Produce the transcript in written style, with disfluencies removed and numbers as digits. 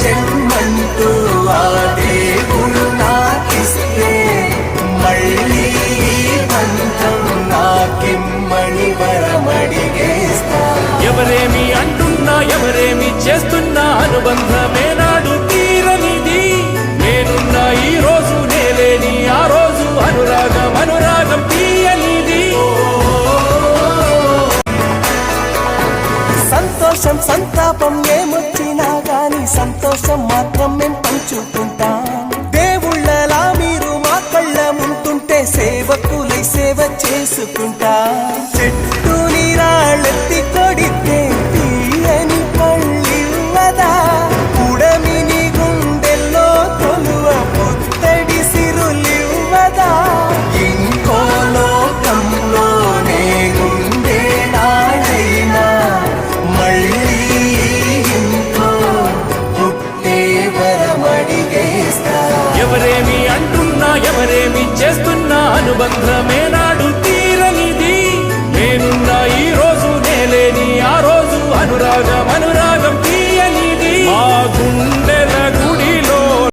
జన్మంటూ ఆ దేవుడు నాకిస్తే మళ్ళీ బంధం నాకిమ్మని వరమడిగేస్తా. ఎవరేమి అంటున్నా ఎవరేమి చేస్తున్నా అనుబంధమే నాడు తీరనిది. నేనున్న ఈ రోజు నేలేని ఆ రోజు అనురాగం అనురాగం తీయనిది. సంతోషం సంతాపం ఏమొచ్చినా గాని సంతోషం మాత్రం మేము పంచుకుంటాం. దేవుళ్ళలా మీరు మా కళ్ళ ముంటుంటే సేవకులై సేవ చేసుకుంటా. చెట్టు నీరాళ్ళెత్తి కొడితే తీయని పళ్ళివ్వదా, ఉడమిని గుండెల్లో తొలువ పుత్తడి సిరులివ్వదా. ఇంకో లోకంలోనే గుండె నాడైనా మళ్ళీ ఇంకో పుట్టే వరమడిగేస్తా. ఎవరేమి అంటున్నా ఎవరేమి చేస్తున్నా అనుబంధమే నాడు